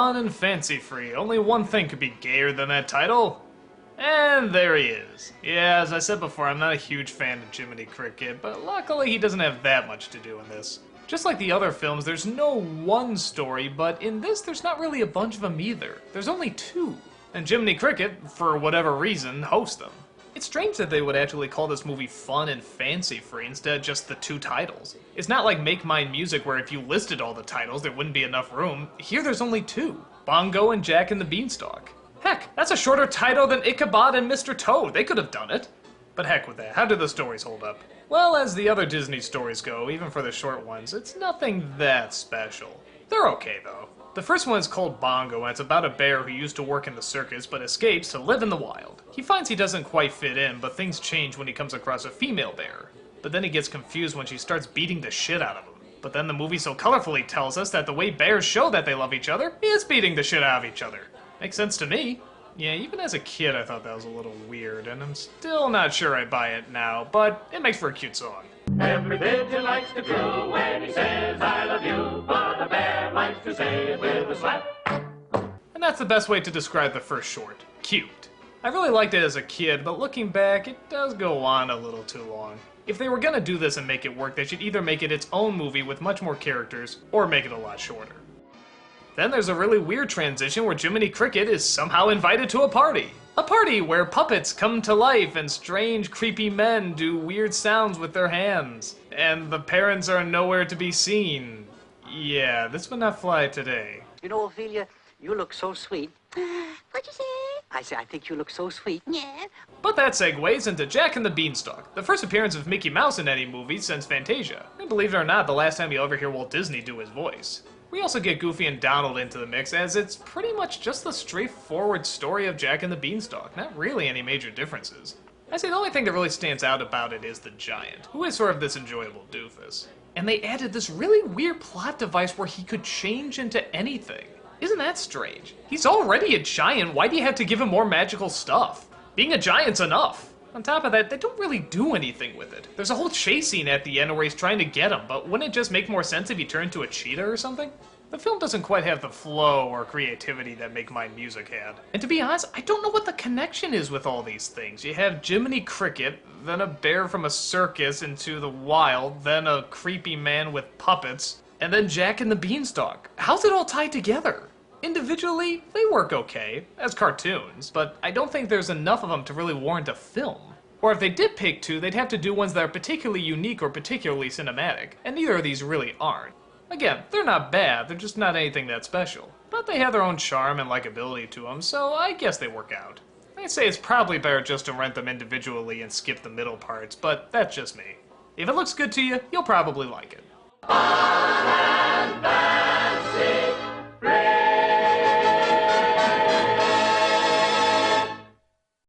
fun and fancy-free. Only one thing could be gayer than that title. And there he is. Yeah, as I said before, I'm not a huge fan of Jiminy Cricket, but luckily he doesn't have that much to do in this. Just like the other films, there's no one story, but in this there's not really a bunch of them either. There's only two. And Jiminy Cricket, for whatever reason, hosts them. It's strange that they would actually call this movie fun and fancy-free instead of just the two titles. It's not like Make Mine Music where if you listed all the titles there wouldn't be enough room. Here there's only two. Bongo and Jack and the Beanstalk. Heck, that's a shorter title than Ichabod and Mr. Toad. They could have done it. But heck with that, how do the stories hold up? Well, as the other Disney stories go, even for the short ones, it's nothing that special. They're okay though. The first one is called Bongo, and it's about a bear who used to work in the circus but escapes to live in the wild. He finds he doesn't quite fit in, but things change when he comes across a female bear. But then he gets confused when she starts beating the shit out of him. But then the movie so colorfully tells us that the way bears show that they love each other is beating the shit out of each other. Makes sense to me. Yeah, even as a kid I thought that was a little weird, and I'm still not sure I buy it now, but it makes for a cute song. Every pigeon likes to coo when he says I love you, but a bear likes to say it with a slap. And that's the best way to describe the first short. Cute. I really liked it as a kid, but looking back, it does go on a little too long. If they were gonna do this and make it work, they should either make it its own movie with much more characters, or make it a lot shorter. Then there's a really weird transition where Jiminy Cricket is somehow invited to a party. A party where puppets come to life and strange, creepy men do weird sounds with their hands. And the parents are nowhere to be seen. Yeah, this would not fly today. You know, Ophelia, you look so sweet. What'd you say? I think you look so sweet. Yeah. But that segues into Jack and the Beanstalk, the first appearance of Mickey Mouse in any movie since Fantasia. And believe it or not, the last time you'll ever hear Walt Disney do his voice. We also get Goofy and Donald into the mix, as it's pretty much just the straightforward story of Jack and the Beanstalk, not really any major differences. I say the only thing that really stands out about it is the giant, who is sort of this enjoyable doofus. And they added this really weird plot device where he could change into anything. Isn't that strange? He's already a giant, why do you have to give him more magical stuff? Being a giant's enough. On top of that, they don't really do anything with it. There's a whole chase scene at the end where he's trying to get him, but wouldn't it just make more sense if he turned into a cheetah or something? The film doesn't quite have the flow or creativity that Make Mine Music had. And to be honest, I don't know what the connection is with all these things. You have Jiminy Cricket, then a bear from a circus into the wild, then a creepy man with puppets, and then Jack and the Beanstalk. How's it all tied together? Individually, they work okay, as cartoons, but I don't think there's enough of them to really warrant a film. Or if they did pick two, they'd have to do ones that are particularly unique or particularly cinematic, and neither of these really aren't. Again, they're not bad, they're just not anything that special. But they have their own charm and likability to them, so I guess they work out. I'd say it's probably better just to rent them individually and skip the middle parts, but that's just me. If it looks good to you, you'll probably like it.